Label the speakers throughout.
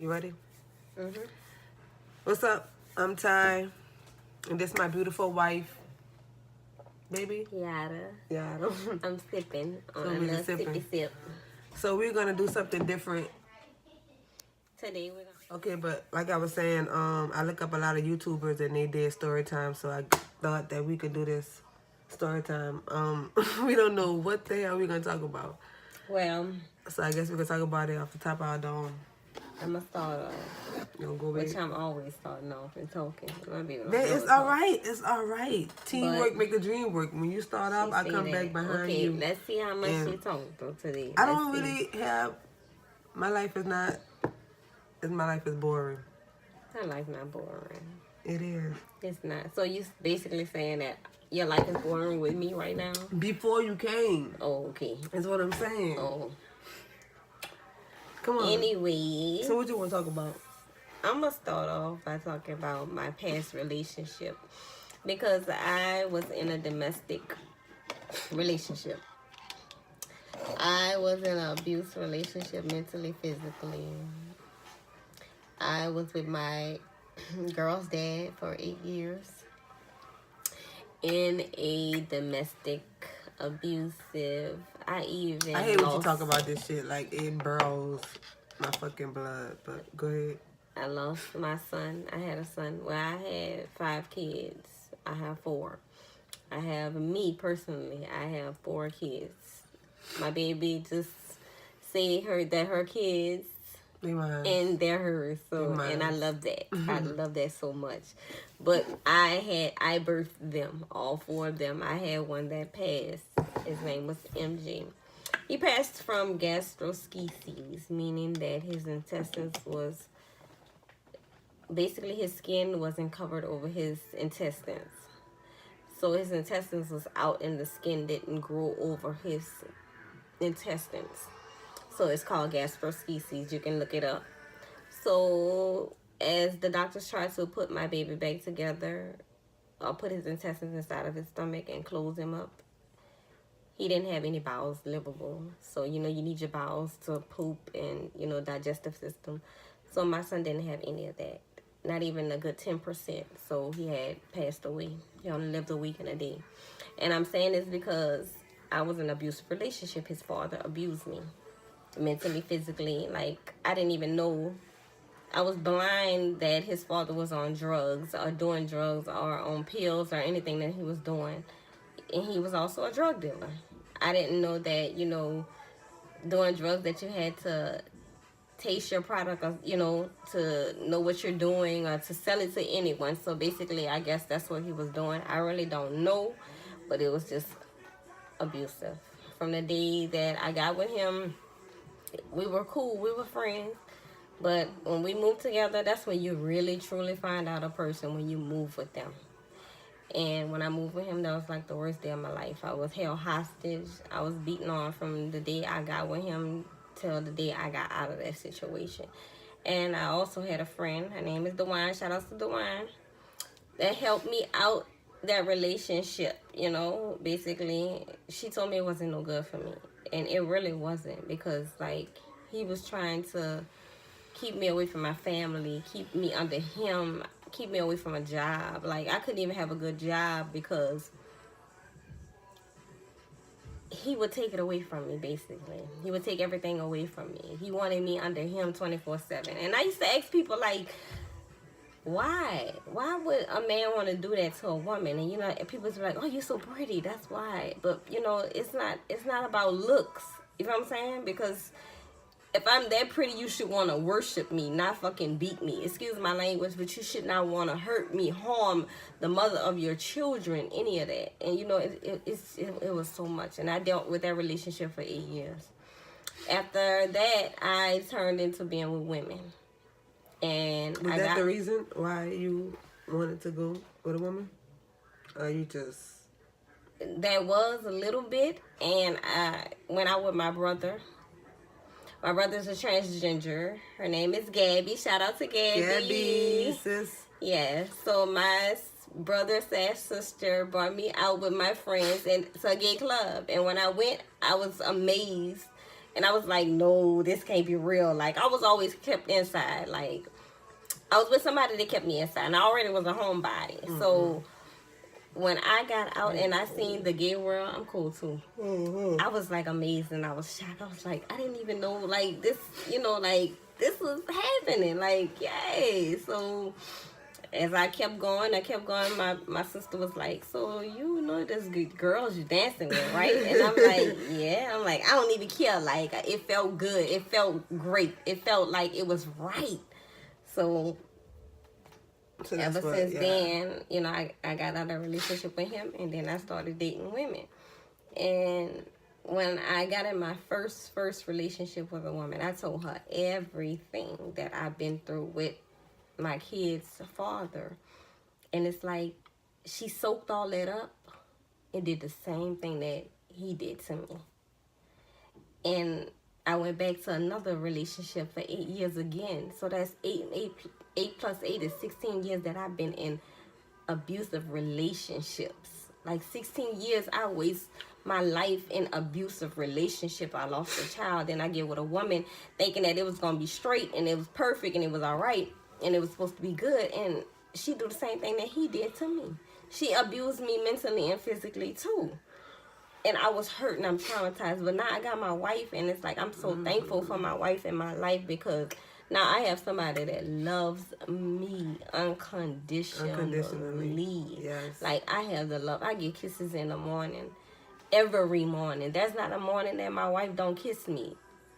Speaker 1: You ready?
Speaker 2: Mm-hmm.
Speaker 1: What's up? I'm Ty, and this my beautiful wife, baby.
Speaker 2: Yada.
Speaker 1: Yada.
Speaker 2: I'm sipping on
Speaker 1: So
Speaker 2: a
Speaker 1: we're
Speaker 2: little
Speaker 1: sipping.
Speaker 2: sippy sip.
Speaker 1: So we're gonna do something different.
Speaker 2: Today we're gonna...
Speaker 1: Okay, but like I was saying, I look up a lot of YouTubers and they did story time, so I thought that we could do this story time. We don't know what the hell we're gonna talk about.
Speaker 2: Well,
Speaker 1: So I guess we can talk about it off the top of our dome.
Speaker 2: I'm gonna start off, which I'm always starting off and talking.
Speaker 1: It's all right. It's all right. Teamwork make the dream work. When you start off, I come back behind you.
Speaker 2: Okay, let's see how much you talk though today.
Speaker 1: I don't really have. My life is not. My life is boring.
Speaker 2: My life not boring.
Speaker 1: It is.
Speaker 2: It's not. So you basically saying that your life is boring with me right now?
Speaker 1: Before you came.
Speaker 2: Oh, okay.
Speaker 1: That's what I'm saying.
Speaker 2: Oh.
Speaker 1: Come on.
Speaker 2: Anyway.
Speaker 1: So what you want to talk about?
Speaker 2: I'm going to start off by talking about my past relationship. Because I was in a domestic relationship. I was in an abuse relationship, mentally, physically. I was with my girl's dad for 8 years. In a domestic abusive. I
Speaker 1: hate when you talk about this shit. Like, it burrows my fucking blood. But go ahead.
Speaker 2: I lost my son. I had a son. Well, I had 5 kids. I have 4. I have me personally. I have 4 kids. My baby just say that her kids and they're hers. So and I love that. I love that so much. But I birthed them, all 4 of them. I had one that passed. His name was MG. He passed from gastroschisis, meaning that his intestines was basically his skin wasn't covered over his intestines. So his intestines was out and the skin didn't grow over his intestines. So it's called gastroschisis. You can look it up. So as the doctors tried to put my baby back together, or put his intestines inside of his stomach and close him up, he didn't have any bowels livable. So, you need your bowels to poop and, digestive system. So my son didn't have any of that. Not even a good 10%. So he had passed away. He only lived a week and a day. And I'm saying this because I was in an abusive relationship. His father abused me. Mentally, physically. Like, I didn't even know. I was blind that his father was on drugs or doing drugs or on pills or anything that he was doing. And he was also a drug dealer. I didn't know that, doing drugs that you had to taste your product or, to know what you're doing or to sell it to anyone. So basically, I guess that's what he was doing. I really don't know, but it was just abusive. From the day that I got with him, we were cool. We were friends. But when we moved together, that's when you really, truly find out a person, when you move with them. And when I moved with him, that was like the worst day of my life. I was held hostage. I was beaten on from the day I got with him till the day I got out of that situation. And I also had a friend. Her name is DeWine. Shout out to DeWine. That helped me out that relationship, Basically, she told me it wasn't no good for me. And it really wasn't, because, like, he was trying to keep me away from my family, keep me under him, keep me away from a job. Like, I couldn't even have a good job because he would take it away from me, basically. He would take everything away from me. He wanted me under him 24/7. And I used to ask people, like, why? Why would a man want to do that to a woman? And, people's like, oh, you're so pretty, that's why. But, it's not about looks. You know what I'm saying? Because if I'm that pretty, you should want to worship me, not fucking beat me. Excuse my language, but you should not want to hurt me, harm the mother of your children, any of that. And, it was so much. And I dealt with that relationship for 8 years. After that, I turned into being with women. And
Speaker 1: was that the reason why you wanted to go with a woman? Or you just...
Speaker 2: That was a little bit. And I went out with my brother. My brother's a transgender. Her name is Gabby. Shout out to Gabby.
Speaker 1: Gabby, sis.
Speaker 2: Yeah. So my brother/sister brought me out with my friends and to a gay club. And when I went, I was amazed And I was like, no, this can't be real. Like, I was always kept inside. Like, I was with somebody that kept me inside, and I already was a homebody. So when I got out and I seen the gay world, I'm cool too. I was like amazed and I was shocked. I was like, I didn't even know like this, like this was happening. Like, yay. So as I kept going, my sister was like, so you know there's good girls you dancing with, right? And I'm like, yeah. I'm like, I don't even care. Like, it felt good. It felt great. It felt like it was right. So ever since then, I got out of a relationship with him, and then I started dating women. And when I got in my first relationship with a woman, I told her everything that I've been through with my kid's father. And it's like she soaked all that up and did the same thing that he did to me. And I went back to another relationship for 8 years again. So that's 8 plus 8 is 16 years that I've been in abusive relationships. Like 16 years I waste my life in abusive relationship. I lost a child, then I get with a woman thinking that it was going to be straight and it was perfect and it was all right and it was supposed to be good, and she do the same thing that he did to me. She abused me mentally and physically too. And I was hurt and I'm traumatized. But now I got my wife, and it's like I'm so thankful for my wife in my life, because now I have somebody that loves me unconditionally.
Speaker 1: Yes.
Speaker 2: Like, I have the love. I get kisses in the morning. Every morning. There's not a morning that my wife don't kiss me.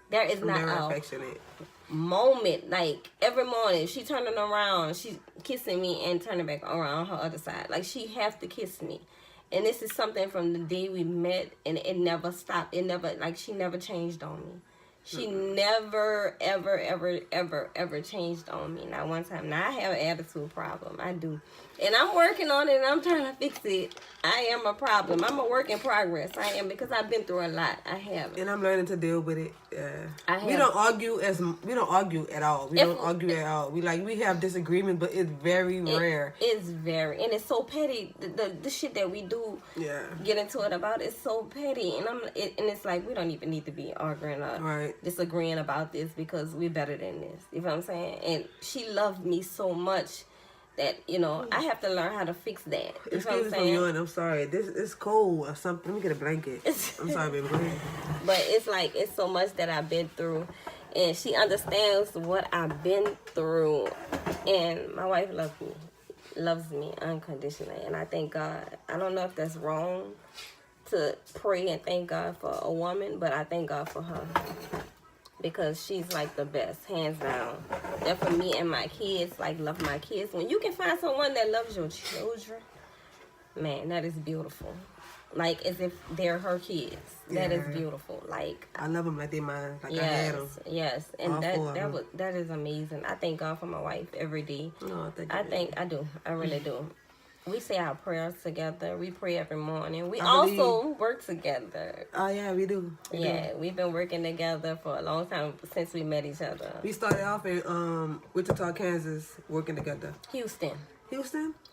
Speaker 2: There is not a
Speaker 1: affectionate
Speaker 2: moment. Like, every morning she turning around, she's kissing me and turning back around her other side. Like, she have to kiss me. And this is something from the day we met, and it never stopped. It never, like, she never changed on me. She never, ever, ever, ever, ever changed on me. Not one time. Now, I have an attitude problem. I do. And I'm working on it, and I'm trying to fix it. I am a problem. I'm a work in progress. I am, because I've been through a lot. I have.
Speaker 1: And I'm learning to deal with it. We don't argue at all. We don't argue at all. We have disagreements, but it's very rare.
Speaker 2: It's very, and it's so petty. The shit that we do, get into it about, is so petty. And and it's like, we don't even need to be arguing or disagreeing about this, because we're better than this. You know what I'm saying? And she loved me so much that, I have to learn how to fix that. You know what I'm saying?
Speaker 1: I'm sorry. This is cold or something. Let me get a blanket. I'm sorry, baby. Go ahead.
Speaker 2: But it's like, it's so much that I've been through, and she understands what I've been through. And my wife loves me unconditionally, and I thank God. I don't know if that's wrong to pray and thank God for a woman, but I thank God for her, because she's like the best, hands down. That for me and my kids, like, love my kids. When you can find someone that loves your children, man, that is beautiful. Like, as if they're her kids. That is beautiful. Like,
Speaker 1: I love them like they're mine. Like, I had them.
Speaker 2: Yes, and that is amazing. I thank God for my wife every day.
Speaker 1: No,
Speaker 2: I do. I really do. We say our prayers together. We pray every morning. We also work together.
Speaker 1: Oh, yeah, we do.
Speaker 2: We've been working together for a long time, since we met each other.
Speaker 1: We started off in Wichita, Kansas, working together.
Speaker 2: Houston.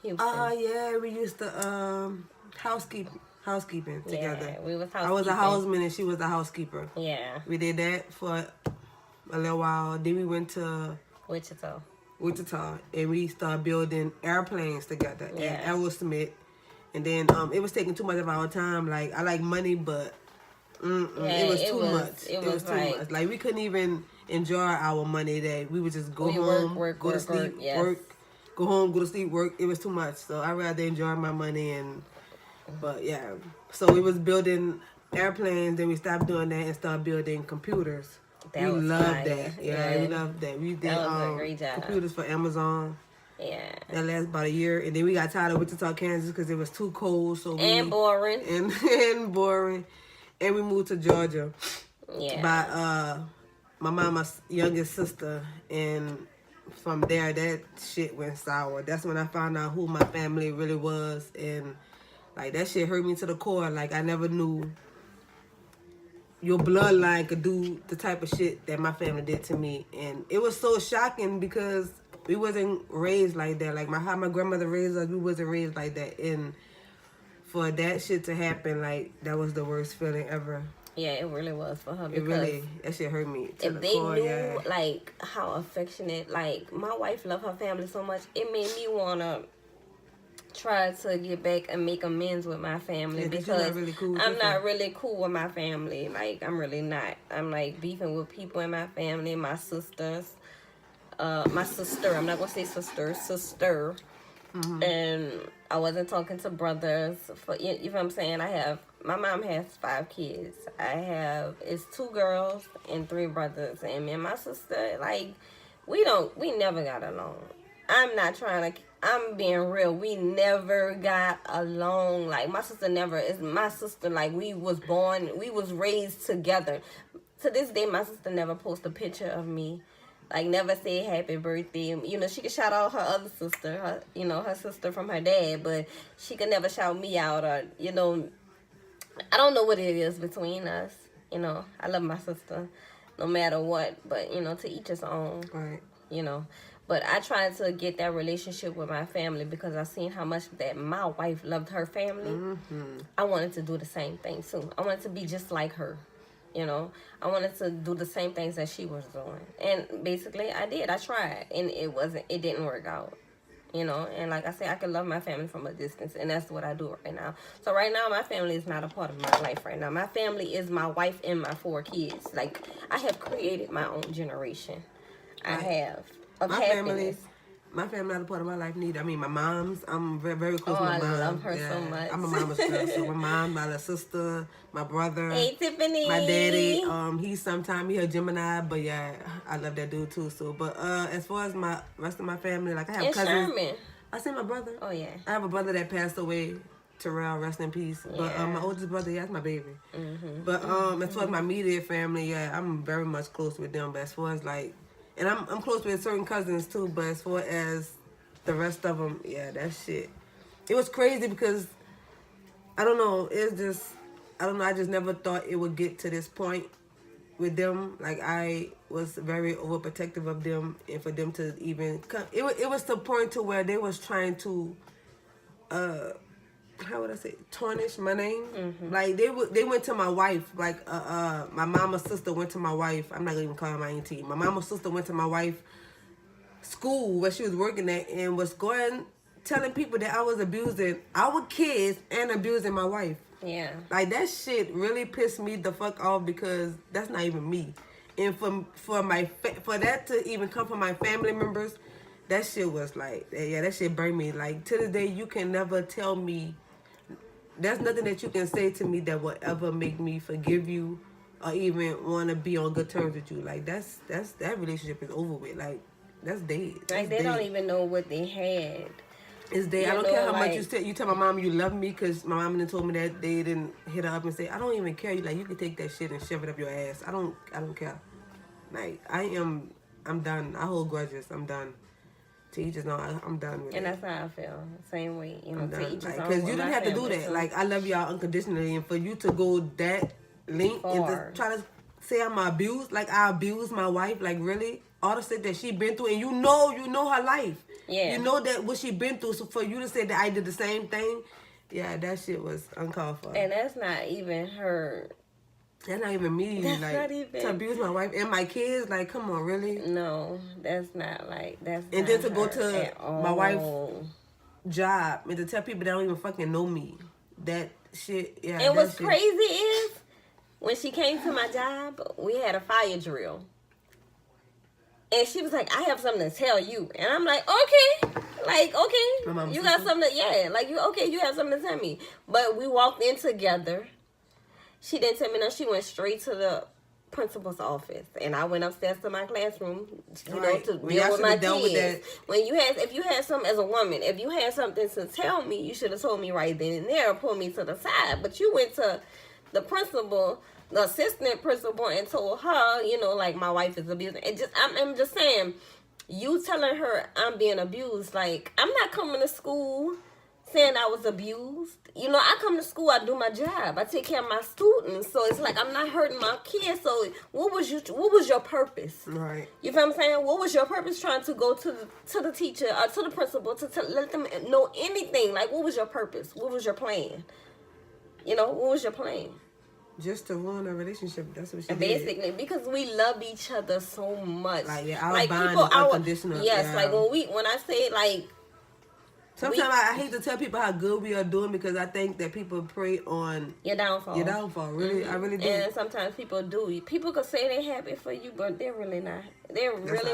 Speaker 1: Yeah, we used to housekeeping together.
Speaker 2: We was housekeeping.
Speaker 1: I was a houseman and she was a housekeeper.
Speaker 2: Yeah.
Speaker 1: We did that for a little while. Then we went to Wichita, and we started building airplanes together at Aerosmith. And then it was taking too much of our time. Like, I like money, but it was too much. It was too much. Like, we couldn't even enjoy our money. That we would just go home, go to sleep, work, go home, go to sleep, work. It was too much. So I'd rather enjoy my money. But yeah, so we was building airplanes. Then we stopped doing that and started building computers. We loved that. Yeah, we loved that. We did
Speaker 2: a great job.
Speaker 1: Computers for Amazon.
Speaker 2: Yeah.
Speaker 1: That lasted about a year. And then we got tired of Wichita, Kansas, because it was too cold.
Speaker 2: And boring.
Speaker 1: And boring. And we moved to Georgia.
Speaker 2: Yeah.
Speaker 1: By my mama's youngest sister. And from there, that shit went sour. That's when I found out who my family really was. And, like, that shit hurt me to the core. Like, I never knew your bloodline could do the type of shit that my family did to me. And it was so shocking, because we wasn't raised like that. Like, how my grandmother raised us, we wasn't raised like that. And for that shit to happen, like, that was the worst feeling ever.
Speaker 2: Yeah, it really was for her.
Speaker 1: It really, that shit hurt me.
Speaker 2: If they knew, like, how affectionate, like, my wife loved her family so much, it made me want to try to get back and make amends with my family, because I'm not really cool with my family. Like, I'm really not. I'm, like, beefing with people in my family, my sisters. My sister, I'm not going to say sister. And I wasn't talking to brothers. You know what I'm saying? My mom has 5 kids. It's 2 girls and 3 brothers. And me and my sister, like, we never got along. I'm being real. We never got along. Like, my sister, like, we was raised together. To this day, my sister never posts a picture of me. Like, never say happy birthday. You know, she could shout out her other sister, her sister from her dad, but she could never shout me out, or, you know, I don't know what it is between us. You know, I love my sister no matter what, but, you know, to each his own.
Speaker 1: Right.
Speaker 2: You know, but I tried to get that relationship with my family because I seen how much that my wife loved her family. I wanted to do the same thing too. I wanted to be just like her. You know, I wanted to do the same things that she was doing. And basically I did. I tried, and it didn't work out. You know, and like I said, I can love my family from a distance, and that's what I do right now. So right now, my family is not a part of my life right now. My family is my wife and my 4 kids. Like, I have created my own generation. I have. Of happiness.
Speaker 1: My family not a part of my life neither. I mean, my mom's, I'm very, very close to my mom.
Speaker 2: I love her so much.
Speaker 1: I'm a mama's girl. So my mom, my little sister, my brother.
Speaker 2: Hey, Tiffany.
Speaker 1: My daddy, he a Gemini, but yeah, I love that dude too. So, but as far as my rest of my family, like, I have cousins.
Speaker 2: Sherman.
Speaker 1: I see my brother.
Speaker 2: Oh, yeah.
Speaker 1: I have a brother that passed away, Terrell, rest in peace. But my oldest brother, that's my baby. But as far as my immediate family, yeah, I'm very much close with them. But as far as, like, and I'm close with certain cousins too, but as far as the rest of them, yeah, that shit. It was crazy because, I don't know, I just never thought it would get to this point with them. Like, I was very overprotective of them, and for them to even come, it was the point to where they was trying to, how would I say, tarnish my name. Like, they went to my wife. Like, my mama's sister went to my wife. I'm not gonna even call her my auntie. My mama's sister went to my wife school where she was working at and was telling people that I was abusing our kids and abusing my wife.
Speaker 2: Yeah. Like,
Speaker 1: that shit really pissed me the fuck off, because that's not even me. And for that to even come from my family members, that shit was like, yeah, that shit burned me. Like, to this day, you can never tell me. There's nothing that you can say to me that will ever make me forgive you or even want to be on good terms with you. Like, that relationship is over with. Like, that's dead.
Speaker 2: Like, they don't even know what they had.
Speaker 1: It's dead. I don't care how much you tell my mom you love me, because my mom told me that they didn't hit her up and say, I don't even care. You can take that shit and shove it up your ass. I don't care. Like, I'm done. I hold grudges. I'm done. To each his own. I'm done with it.
Speaker 2: And that's how I feel. Same way. You know, to each his own.
Speaker 1: Because you didn't have to do that. Like, I love y'all unconditionally, and for you to go that length and to try to say I'm abused, like, I abused my wife, like, really? All the shit that she been through, and you know her life.
Speaker 2: Yeah.
Speaker 1: You know that what she been through, so for you to say that I did the same thing, yeah, that shit was uncalled for.
Speaker 2: And that's not even her.
Speaker 1: That's not even me.
Speaker 2: That's
Speaker 1: like,
Speaker 2: not even.
Speaker 1: To abuse my wife and my kids, like, come on, really?
Speaker 2: No, that's not like, that's
Speaker 1: and
Speaker 2: not
Speaker 1: then to go to my
Speaker 2: all.
Speaker 1: wife's job and to tell people that don't even fucking know me. That shit, yeah.
Speaker 2: And what's crazy is, when she came to my job, we had a fire drill. And she was like, I have something to tell you. And I'm like, okay. Like, okay. You got something to, you have something to tell me. But we walked in together. She didn't tell me no. She went straight to the principal's office. And I went upstairs to my classroom, to deal with my kids. If you had something as a woman, if you had something to tell me, you should have told me right then and there or pulled me to the side. But you went to the principal, the assistant principal, and told her, like, my wife is abusing. I'm just saying, you telling her I'm being abused, like, I'm not coming to school saying I was abused. I come to school, I do my job, I take care of my students, so it's like I'm not hurting my kids. So what was your purpose?
Speaker 1: Right.
Speaker 2: You feel what I'm saying? What was your purpose trying to go to the teacher or to the principal to let them know anything? Like, what was your purpose? What was your plan? What was your plan?
Speaker 1: Just to ruin a relationship. That's what she
Speaker 2: basically
Speaker 1: did.
Speaker 2: Because we love each other so much.
Speaker 1: Like our bond is unconditional.
Speaker 2: Yes, like when I say like.
Speaker 1: Sometimes I hate to tell people how good we are doing because I think that people prey on
Speaker 2: your downfall.
Speaker 1: Really, I really do.
Speaker 2: And sometimes people do. People could say they're happy for you, but they're really not. They're really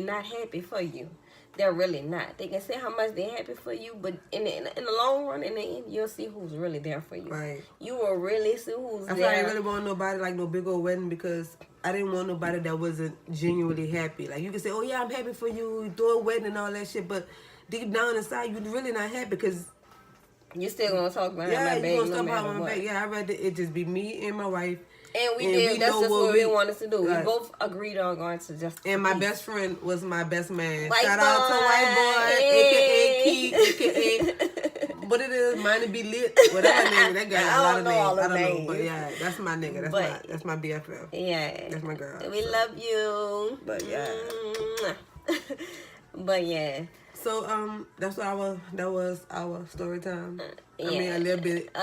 Speaker 2: not happy for you. They're really not. They can say how much they're happy for you, but in the long run, in the end, you'll see who's really there for you.
Speaker 1: Right.
Speaker 2: You will really see who's there.
Speaker 1: I didn't really want nobody like no big old wedding because I didn't want nobody that wasn't genuinely happy. Like you can say, "Oh yeah, I'm happy for you," you throw a wedding and all that shit, but deep down inside, you're really not happy because
Speaker 2: you still gonna talk behind my back.
Speaker 1: Yeah, you gonna talk behind my back. Yeah, I'd rather it just be me and my wife.
Speaker 2: And we did. That's just what we wanted to do. We both agreed on going to just.
Speaker 1: And my best friend was my best man. Shout out to White Boy, aka Key, aka what it is, mine to be lit. Whatever name that got a lot of names. I don't know, but yeah, that's my nigga. That's my BFF.
Speaker 2: Yeah,
Speaker 1: that's my girl.
Speaker 2: We love you.
Speaker 1: But yeah,
Speaker 2: but yeah.
Speaker 1: So that was our story time. I mean a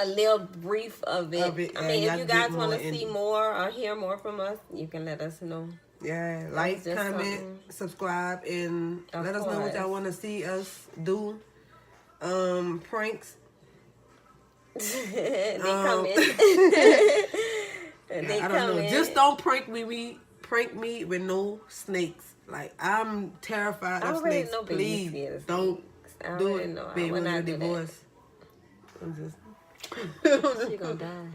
Speaker 2: little brief of it. I mean, if you guys want to see more or hear more from us, you can let us know.
Speaker 1: Yeah, like, comment, subscribe, and let us know what y'all want to see us do. Pranks.
Speaker 2: They coming.
Speaker 1: I don't know. Just don't prank me with no snakes. Like, I'm terrified of snakes. Please don't do it. Baby, when you're divorced. I'm just.
Speaker 2: She gonna die.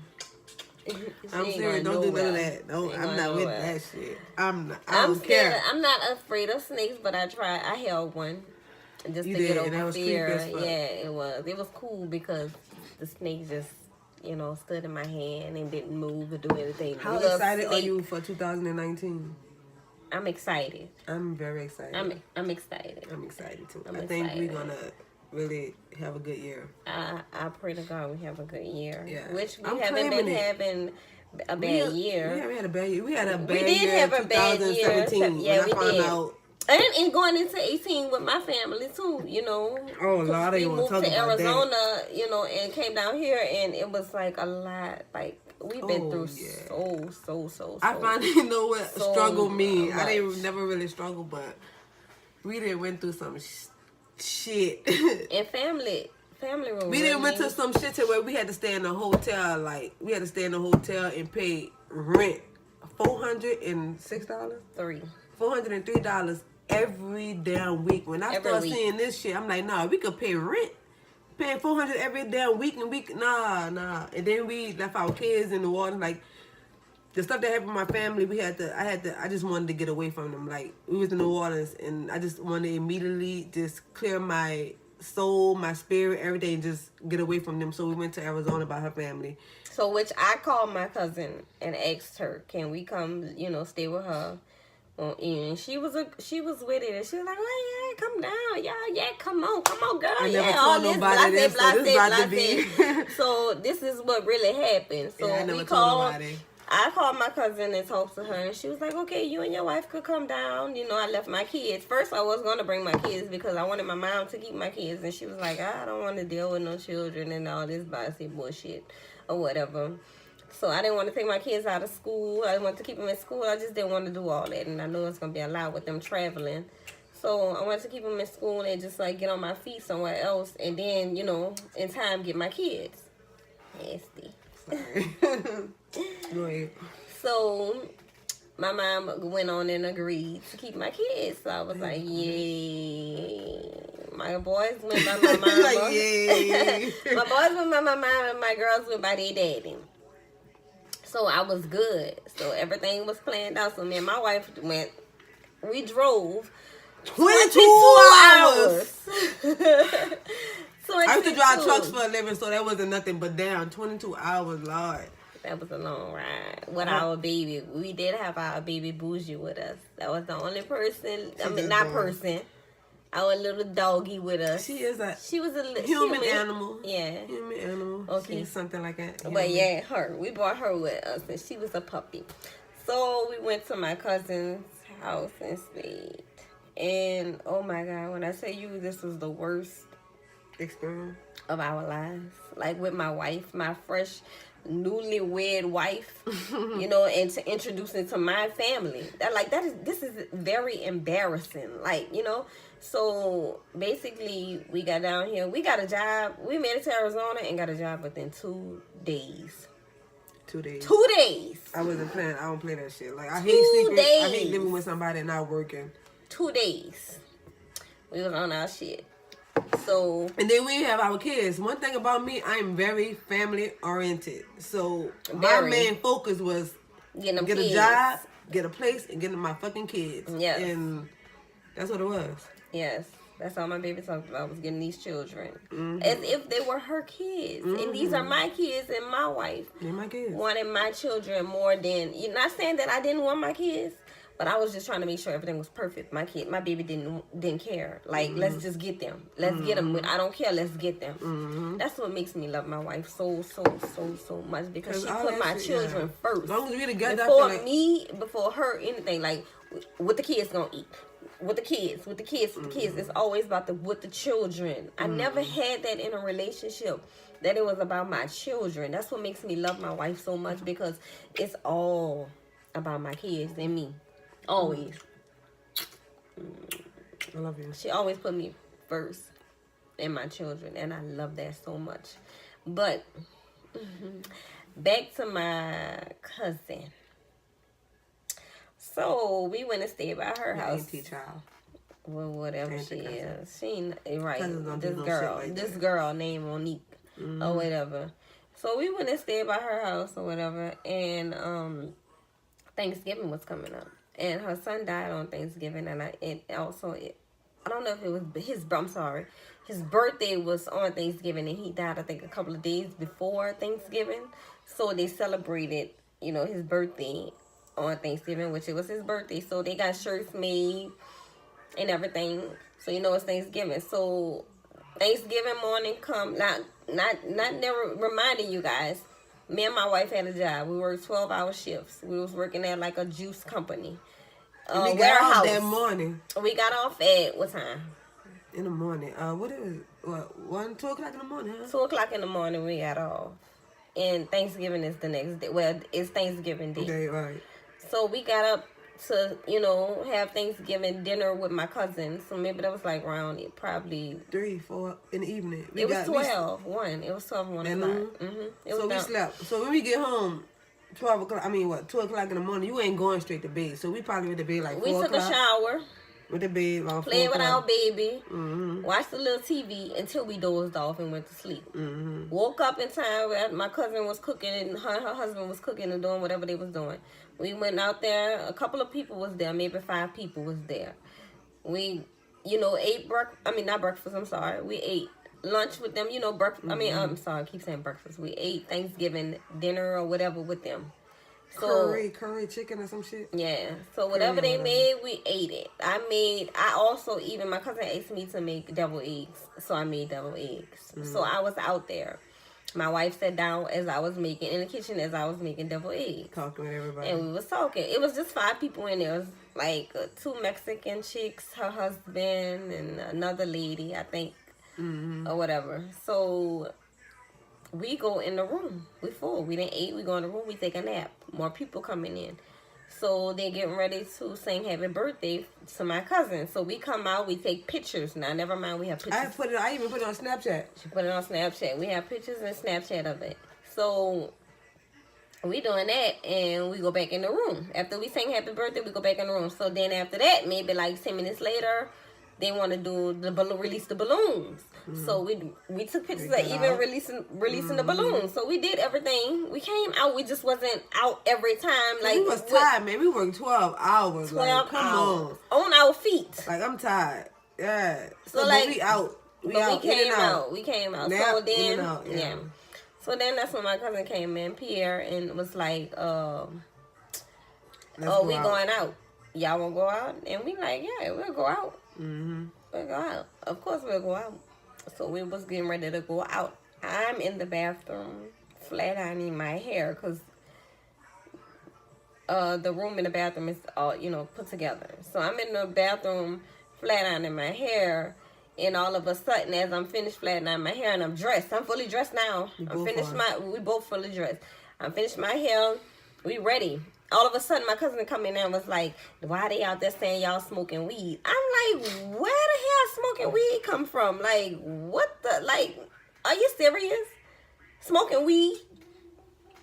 Speaker 1: I'm serious. Don't do none of that. I'm not with that shit. I don't care.
Speaker 2: I'm not afraid of snakes, but I held one just to get over fear. Yeah, it was. It was cool because the snake just, stood in my hand and didn't move or do anything.
Speaker 1: How excited are you for 2019?
Speaker 2: I'm excited.
Speaker 1: I'm very excited.
Speaker 2: I'm excited.
Speaker 1: I'm excited too. I think we're gonna really have a good year.
Speaker 2: I pray to God we have a good year.
Speaker 1: Yeah.
Speaker 2: Which we haven't been having a bad year.
Speaker 1: We haven't had a bad year. We had a bad year.
Speaker 2: We did have a bad year. Yeah,
Speaker 1: we did.
Speaker 2: And going into 18 with my family too,
Speaker 1: Oh, a lot of you want to talk about that.
Speaker 2: We moved to Arizona, and came down here, and it was like a lot. Like we've been through so.
Speaker 1: I finally know what struggle means. I didn't never really struggle, but we didn't went through some shit.
Speaker 2: And family.
Speaker 1: We didn't went to some shit to where we had to stay in a hotel. Like we had to stay in a hotel and pay rent $406. $403 every damn week. When I start seeing this shit, I'm like, nah, we could pay rent. Paying $400 every damn week and nah. And then we left our kids in the water. Like the stuff that happened with my family, I just wanted to get away from them. Like we was in New Orleans and I just wanted to immediately just clear my soul, my spirit, everything, just get away from them. So we went to Arizona by her family.
Speaker 2: So which I called my cousin and asked her, can we come, stay with her? And she was with it, and she was like, "Oh yeah, come down, yeah, come on, girl."
Speaker 1: I never told nobody this, so this about to be.
Speaker 2: So this is what really happened. So
Speaker 1: I never told nobody.
Speaker 2: I called my cousin and talked to her, and she was like, "Okay, you and your wife could come down." I left my kids. First, I was going to bring my kids because I wanted my mom to keep my kids, and she was like, "I don't want to deal with no children and all this bullshit or whatever." So I didn't want to take my kids out of school. I wanted to keep them in school. I just didn't want to do all that. And I know it's going to be a lot with them traveling. So I wanted to keep them in school and just like get on my feet somewhere else. And then, in time, get my kids. Nasty.
Speaker 1: Sorry. Go ahead.
Speaker 2: So my mom went on and agreed to keep my kids. So I was like, yay. My boys went by my mama.
Speaker 1: Like, yay.
Speaker 2: My boys went by my mom and my girls went by their daddy. So I was good. So everything was planned out. So me and my wife we drove 22 hours.
Speaker 1: I used to drive trucks for a living, so that wasn't nothing but down. 22 hours, Lord.
Speaker 2: That was a long ride with our baby. We did have our baby Bougie with us. That was the only person. Our little doggy with us.
Speaker 1: She was a
Speaker 2: human
Speaker 1: animal.
Speaker 2: Yeah.
Speaker 1: Human animal.
Speaker 2: Okay.
Speaker 1: She's something like that.
Speaker 2: But yeah, we brought her with us, and she was a puppy. So we went to my cousin's house and stayed. And oh my God, when I say you, this was the worst
Speaker 1: experience
Speaker 2: of our lives. Like with my wife, my newlywed wife, you know, and to introduce it to my family. This is very embarrassing. Like, you know, so basically we got down here, we got a job, we made it to Arizona and got a job within 2 days.
Speaker 1: 2 days.
Speaker 2: 2 days.
Speaker 1: I wasn't playing. I don't play that shit. Like, I hate sleeping. I hate living with somebody and not working.
Speaker 2: 2 days. We was on our shit. So,
Speaker 1: and then we have our kids. One thing about me, I'm very family oriented. So my main focus was get a job, get a place, and get my fucking kids.
Speaker 2: Yes.
Speaker 1: And that's what it was.
Speaker 2: Yes. That's all my baby talked about, was getting these children. As if they were her kids. And these are my kids, and my wife
Speaker 1: They're my kids.
Speaker 2: wanted my children more than, you're not saying that I didn't want my kids, but I was just trying to make sure everything was perfect. My baby didn't care. Like, let's just get them. Let's get them. I don't care. Let's get them. That's what makes me love my wife so much, because she put my children first.
Speaker 1: As long as we together,
Speaker 2: before me, before her, anything. Like, what the kids gonna eat. With the kids. It's always about with the children. I never had that in a relationship, that it was about my children. That's what makes me love my wife so much, because it's all about my kids and me. Always.
Speaker 1: I love you.
Speaker 2: She always put me first and my children, and I love that so much. But back to my cousin. So we went and stayed by her house.
Speaker 1: Auntie child.
Speaker 2: Well, whatever she is. She ain't right. This
Speaker 1: That.
Speaker 2: girl named Monique or whatever. So we went and stayed by her house or whatever, and Thanksgiving was coming up, and her son died on Thanksgiving, and I don't know if it was his birthday was on Thanksgiving, and he died, I think, a couple of days before Thanksgiving. So they celebrated, you know, his birthday on Thanksgiving, which it was his birthday. So they got shirts made and everything. So, you know, it's Thanksgiving. So Thanksgiving morning come, not never reminding you guys, me and my wife had a job. We worked 12-hour shifts. We was working at like a juice company.
Speaker 1: We got off that morning.
Speaker 2: We got off at what time?
Speaker 1: In the morning. What is it? What, 2 o'clock in the morning, huh?
Speaker 2: 2 o'clock in the morning we got off. And Thanksgiving is the next day. Well, it's Thanksgiving Day.
Speaker 1: Okay, right.
Speaker 2: So we got up to, you know, have Thanksgiving dinner with my cousin. So maybe that was like around probably
Speaker 1: 3, 4 in the evening.
Speaker 2: It was 12, 1. It was 12, 1 o'clock.
Speaker 1: So we slept. So when we get home, 2 o'clock in the morning, you ain't going straight to bed. So we probably went to bed like 4 o'clock.
Speaker 2: We took a shower.
Speaker 1: Went to bed around 4
Speaker 2: played with
Speaker 1: o'clock.
Speaker 2: our baby. Watched a little TV until we dozed off and went to sleep. Woke up in time where my cousin was cooking and her husband was cooking and doing whatever they was doing. We went out there. A couple of people was there. Maybe 5 people was there. We, you know, ate not breakfast. I'm sorry. We ate lunch with them. You know, breakfast. I'm sorry. I keep saying breakfast. We ate Thanksgiving dinner or whatever with them. So,
Speaker 1: curry chicken or some shit.
Speaker 2: Yeah. So whatever they made, we ate it. My cousin asked me to make deviled eggs, so I made deviled eggs. So I was out there. My wife sat down in the kitchen as I was making deviled eggs.
Speaker 1: Talking with everybody.
Speaker 2: And we was talking. It was just 5 people in there. It was like 2 Mexican chicks, her husband, and another lady, I think, or whatever. So we go in the room. We full. We didn't eat. We go in the room. We take a nap. More people coming in. So they're getting ready to sing happy birthday to my cousin. So we come out. We take pictures. Now, never mind. We have pictures.
Speaker 1: I even put it on Snapchat.
Speaker 2: She put it on Snapchat. We have pictures and Snapchat of it. So we doing that, and we go back in the room. After we sing happy birthday, we go back in the room. So then after that, maybe like 10 minutes later, they want to do release the balloons. So we took pictures of even releasing the balloons. So we did everything. We came out. We just wasn't out every time. Like,
Speaker 1: we was tired, man. We worked 12 hours.
Speaker 2: 12 hours. On our feet.
Speaker 1: Like, I'm tired. Yeah.
Speaker 2: So like,
Speaker 1: we out. We
Speaker 2: came out. We came out.
Speaker 1: Nap,
Speaker 2: so then,
Speaker 1: in and out, yeah.
Speaker 2: So then that's when my cousin came in, Pierre, and was like, we going out. Y'all want to go out? And we like, yeah, we'll go out. We'll go out. Of course we'll go out. So we was getting ready to go out. I'm in the bathroom, flat ironing my hair, because the room in the bathroom is all, put together. So I'm in the bathroom, flat ironing my hair, And all of a sudden, as I'm finished flattening my hair and I'm dressed, I'm fully dressed now. We both fully dressed. I'm finished my hair. We ready. All of a sudden, my cousin come in there and was like, why they out there saying y'all smoking weed? I'm like, where the hell smoking weed come from? Like, what the, like, are you serious? Smoking weed?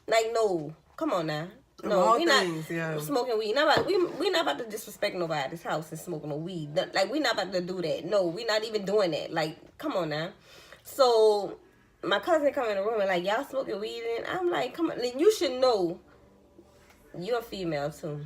Speaker 2: Like, no. Come on now. No, we not smoking weed. We not about to disrespect nobody's house and smoking no weed. Like, we not about to do that. No, we not even doing that. Like, come on now. So, my cousin come in the room and like, y'all smoking weed? And I'm like, come on. You should know you're a female too.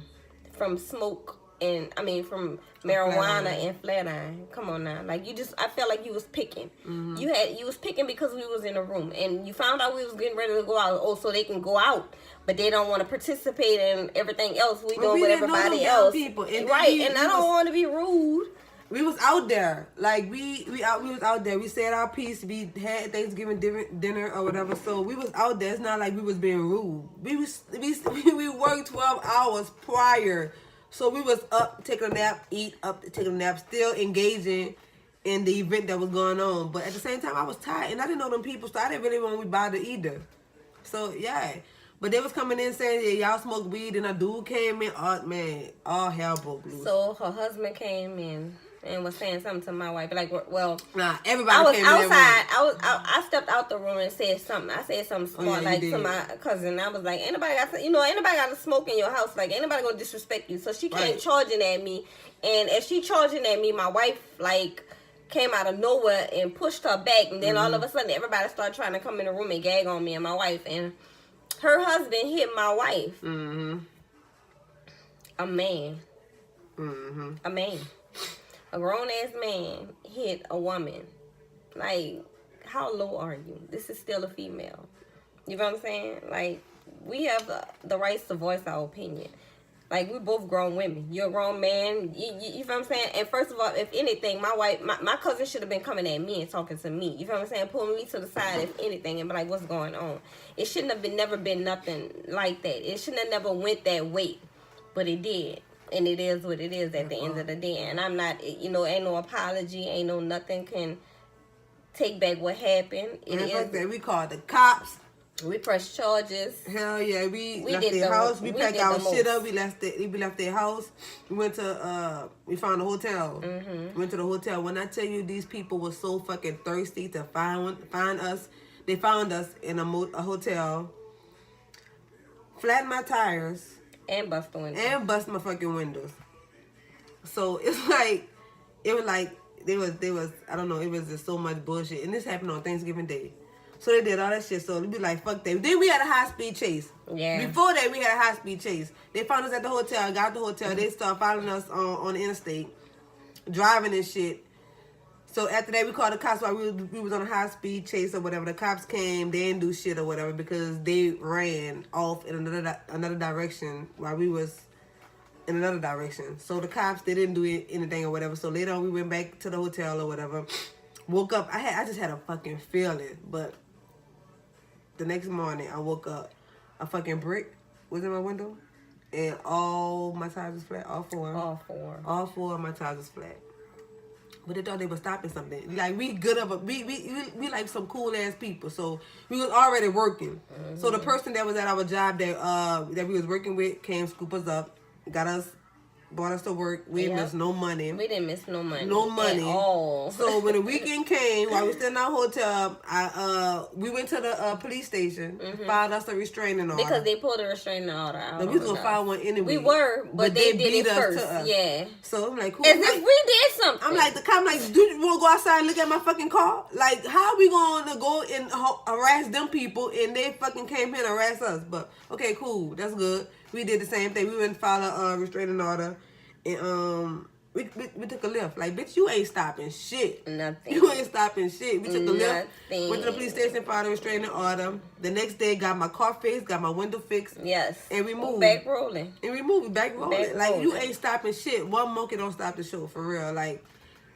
Speaker 2: From smoke and, from marijuana and flat iron. Come on now. Like, I felt like you was picking. Mm-hmm. You was picking because we was in a room. And you found out we was getting ready to go out. Oh, so they can go out. But they don't want to participate in everything else we doing with everybody else. People. And right. And I don't want to be rude.
Speaker 1: We was out there. Like, we was out there. We said our piece. We had Thanksgiving dinner or whatever. So we was out there. It's not like we was being rude. We worked 12 hours prior. So we was up, taking a nap, taking a nap, still engaging in the event that was going on. But at the same time, I was tired. And I didn't know them people, so I didn't really want to be bothered either. So, yeah. But they was coming in saying, yeah, y'all smoke weed. And a dude came in. Oh, man, all hell broke loose.
Speaker 2: So her husband came in and was saying something to my wife. Like, well,
Speaker 1: everybody
Speaker 2: I was
Speaker 1: came
Speaker 2: outside. I stepped out the room and said something. I said something smart, to my cousin. I was like, anybody got to smoke in your house? Like, anybody gonna disrespect you? So she came charging at me, and as she charging at me, my wife came out of nowhere and pushed her back, and then all of a sudden everybody started trying to come in the room and gag on me and my wife, and her husband hit my wife. Mm-hmm. A man. Mm-hmm. A man. A grown-ass man hit a woman. Like, how low are you? This is still a female. You know what I'm saying? Like, we have the rights to voice our opinion. Like, we're both grown women. You're a grown man. You know what I'm saying? And first of all, if anything, my cousin should have been coming at me and talking to me. You know what I'm saying? Pulling me to the side, if anything, and be like, what's going on? It shouldn't have never been nothing like that. It shouldn't have never went that way. But it did. And it is what it is at the end of the day. And I'm not, ain't no apology, ain't no nothing can take back what happened.
Speaker 1: It is like that. We called the cops.
Speaker 2: We pressed charges.
Speaker 1: Hell yeah, we left their house. We packed our shit up. We left their house. We went to we found a hotel. Mm-hmm. Went to the hotel. When I tell you these people were so fucking thirsty to find us, they found us in a hotel. Flattened my tires.
Speaker 2: And bust the windows.
Speaker 1: And bust my fucking windows. So it's like, there was, I don't know, it was just so much bullshit. And this happened on Thanksgiving Day. So they did all that shit. So they be like, fuck that. Then we had a high-speed chase.
Speaker 2: Yeah.
Speaker 1: Before that, we had a high-speed chase. They found us at the hotel, got the hotel. They started following us on the interstate, driving and shit. So after that, we called the cops while we was on a high-speed chase or whatever. The cops came, they didn't do shit or whatever because they ran off in another direction while we was in another direction. So the cops, they didn't do anything or whatever. So later on, we went back to the hotel or whatever. Woke up, I just had a fucking feeling. But the next morning, I woke up, a fucking brick was in my window. And all my tires was flat, all four. All four of my tires was flat. But they thought they were stopping something. Like, we good up, we like some cool ass people. So we was already working. Mm-hmm. So the person that was at our job that we was working with came scoop us up, brought us to work. We didn't miss no money.
Speaker 2: We didn't miss no money.
Speaker 1: No money.
Speaker 2: At all.
Speaker 1: So when the weekend came, while we was still in our hotel, we went to the police station, filed us a restraining order.
Speaker 2: Because they pulled a restraining order out.
Speaker 1: No, we was going to file one anyway.
Speaker 2: We were, but they did it first. Yeah.
Speaker 1: So I'm like, cool.
Speaker 2: As if we did something.
Speaker 1: I'm like, the cop like, do you want to go outside and look at my fucking car? Like, how are we going to go and harass them people and they fucking came here and harass us? But, okay, cool. That's good. We did the same thing. We went and filed a restraining order. And we took a lift. Like, bitch, you ain't stopping shit.
Speaker 2: Nothing.
Speaker 1: You ain't stopping shit. We took a lift. Went to the police station, filed a restraining order. The next day, got my car fixed, got my window fixed.
Speaker 2: Yes.
Speaker 1: And we moved.
Speaker 2: Back rolling.
Speaker 1: And we moved. Back rolling. Like, you ain't stopping shit. One monkey don't stop the show, for real. Like,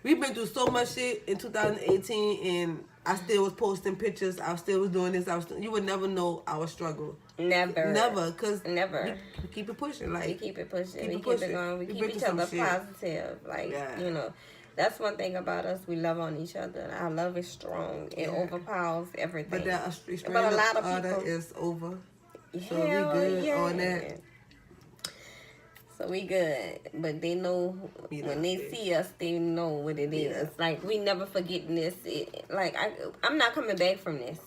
Speaker 1: we've been through so much shit in 2018, and I still was posting pictures. I still was doing this. You would never know our struggle. Never, cause
Speaker 2: never.
Speaker 1: We keep it pushing. Like,
Speaker 2: we keep it pushing. We keep it going. We keep each other positive. Like, you know, That's one thing about us. We love on each other. Our love is strong. It overpowers everything.
Speaker 1: But a lot of people is over. So we good on that.
Speaker 2: So we good. But they know when they see us, they know what it is. Like, we never forgetting this. I'm not coming back from this.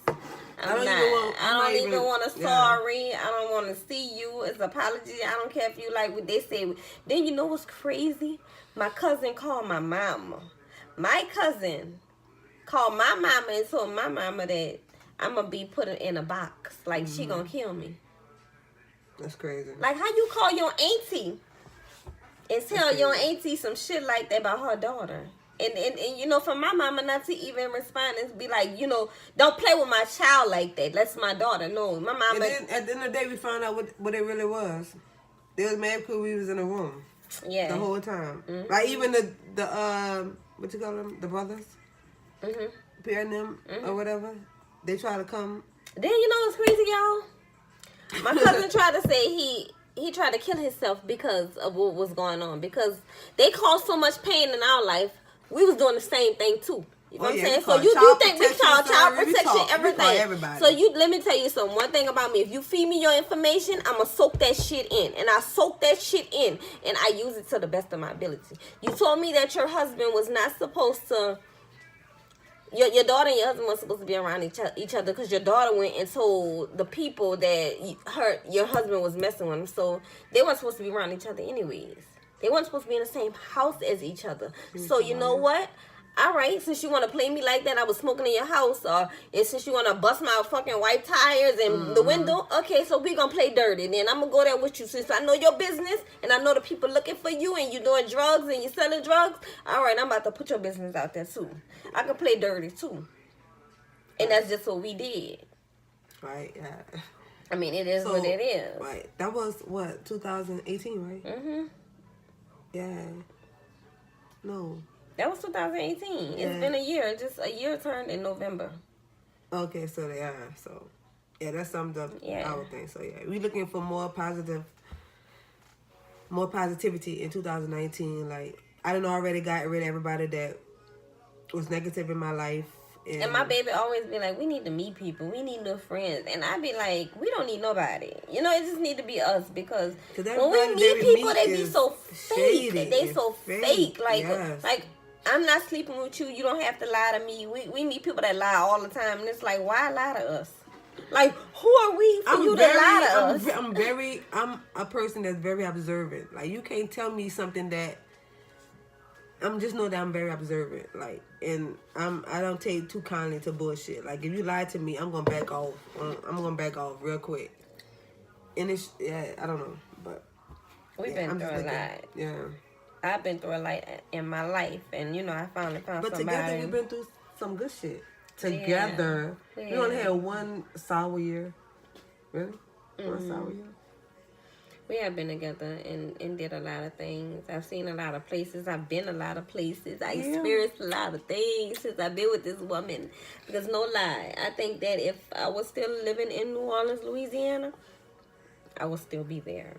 Speaker 2: I don't even want a sorry. I don't want to see you as an apology. I don't care if you like what they say. Then you know what's crazy? My cousin called my mama. My cousin called my mama and told my mama that I'm going to be put in a box. Like, she going to kill me.
Speaker 1: That's crazy.
Speaker 2: Like, how you call your auntie and tell your auntie some shit like that about her daughter? And you know, for my mama not to even respond and be like, you know, don't play with my child like that. That's my daughter. No, my mama.
Speaker 1: And then, at the end of the day, we found out what it really was. They was mad because we was in the room. Yeah. The whole time. Like, even the what you call them? The brothers? Pierre and them, or whatever. They try to come.
Speaker 2: Then, you know what's crazy, y'all? My cousin tried to say he tried to kill himself because of what was going on. Because they caused so much pain in our life. We was doing the same thing too. You know what I'm saying? So you think we call child protection, everything. So let me tell you something. One thing about me, if you feed me your information, I'ma soak that shit in. And I soak that shit in and I use it to the best of my ability. You told me that your husband was not supposed to, your daughter and your husband weren't supposed to be around each other because your daughter went and told the people that your husband was messing with them. So they weren't supposed to be around each other anyways. They weren't supposed to be in the same house as each other. So you know what? All right, since you want to play me like that, I was smoking in your house, and since you want to bust my fucking white tires and the window, okay, so we going to play dirty. Then I'm going to go there with you since I know your business and I know the people looking for you and you doing drugs and you selling drugs. All right, I'm about to put your business out there too. I can play dirty too. And that's just what we did.
Speaker 1: Right, yeah.
Speaker 2: I mean, it is what it is.
Speaker 1: Right. That was, what, 2018, right? Mm-hmm. Yeah. No.
Speaker 2: That was 2018. Yeah. It's been a year. Just a year turned in November.
Speaker 1: Okay, so they are. So, yeah, that sums up our thing. So, yeah, we looking for more positivity in 2019. Like, I don't know, I already got rid of everybody that was negative in my life.
Speaker 2: And my baby always be like, we need to meet people. We need new friends. And I be like, we don't need nobody. You know, it just need to be us. Because when we meet people, they be so fake. They so fake. Like, I'm not sleeping with you. You don't have to lie to me. We meet people that lie all the time. And it's like, why lie to us? Like, who are we for you to lie to us?
Speaker 1: I'm a person that's very observant. Like, you can't tell me something that... I'm just know that I'm very observant, like, and I don't take too kindly to bullshit. Like, if you lie to me, I'm gonna back off. I'm gonna back off real quick. And it's I don't know, but
Speaker 2: we've been through a lot.
Speaker 1: Yeah,
Speaker 2: I've been through a lot in my life, and you know, I finally found somebody.
Speaker 1: But together, we've been through some good shit. Together, we only had one sour year. Really, one sour year.
Speaker 2: We have been together and did a lot of things. I've seen a lot of places. I've been a lot of places. I experienced a lot of things since I've been with this woman. Because no lie, I think that if I was still living in New Orleans, Louisiana, I would still be there.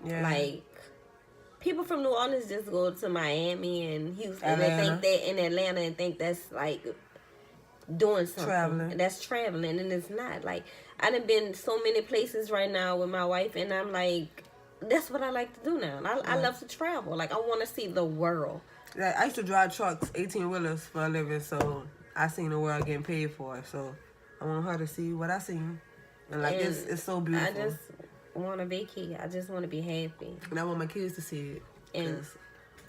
Speaker 2: Yeah. Like, people from New Orleans just go to Miami and Houston and think that in Atlanta and think that's like doing something. Traveling. That's traveling, and it's not. Like, I done been so many places right now with my wife, and I'm like, that's what I like to do now. I love to travel. Like, I want to see the world.
Speaker 1: Like, I used to drive trucks, 18-wheelers for a living, so I seen the world getting paid for it. So I want her to see what I seen. And, like, it's so beautiful. I just
Speaker 2: want to vacate. I just want to be happy.
Speaker 1: And I want my kids to see it.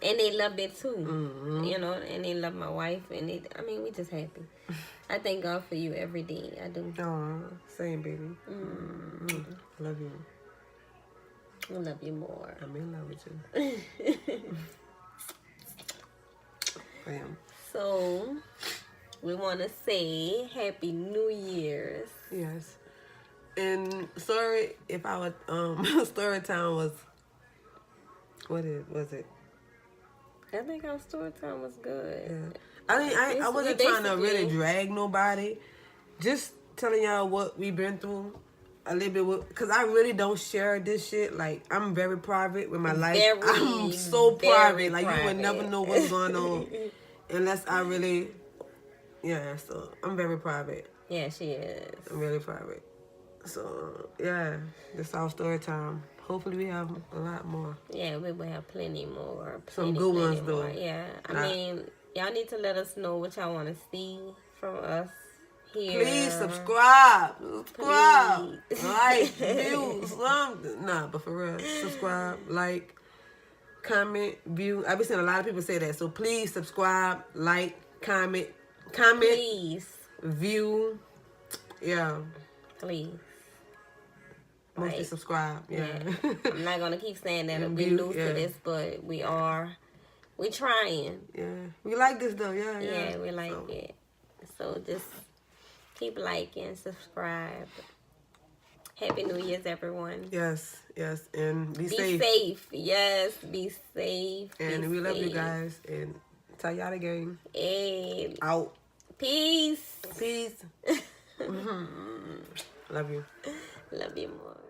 Speaker 2: And they love it too, you know, and they love my wife, and we just happy. I thank God for you every day. I do.
Speaker 1: Oh, same, baby. Love you.
Speaker 2: I love you more.
Speaker 1: I'm in love with you. I am.
Speaker 2: So, we want to say Happy New Year's.
Speaker 1: Yes. And sorry if our story time was, was it?
Speaker 2: I think our story time was good.
Speaker 1: Yeah. I wasn't trying to really drag nobody. Just telling y'all what we've been through a little bit with, because I really don't share this shit. Like, I'm very private with my life. I'm so private. Like, you would never know what's going on unless I really, yeah, so I'm very private.
Speaker 2: Yeah, she is.
Speaker 1: I'm really private. So, yeah, this is our story time. Hopefully we have a lot more.
Speaker 2: Yeah, we will have plenty more.
Speaker 1: Some good ones, though.
Speaker 2: Yeah, I mean, y'all need to let us know what y'all want to see from us here.
Speaker 1: Please subscribe. Please. Like, view, something. Nah, but for real, subscribe, like, comment, view. I've been seeing a lot of people say that. So please subscribe, like, comment,
Speaker 2: please,
Speaker 1: view. Yeah.
Speaker 2: Please.
Speaker 1: Mostly subscribe. Yeah.
Speaker 2: I'm not gonna keep saying that we're new to this, but we trying.
Speaker 1: Yeah. We like this though, yeah.
Speaker 2: Yeah, we like it. So just keep liking, subscribe. Happy New Year's, everyone.
Speaker 1: Yes, and be safe.
Speaker 2: Be safe. Yes, be safe.
Speaker 1: And we love you guys. And tell y'all again.
Speaker 2: And
Speaker 1: out.
Speaker 2: Peace.
Speaker 1: Love you.
Speaker 2: Love you more.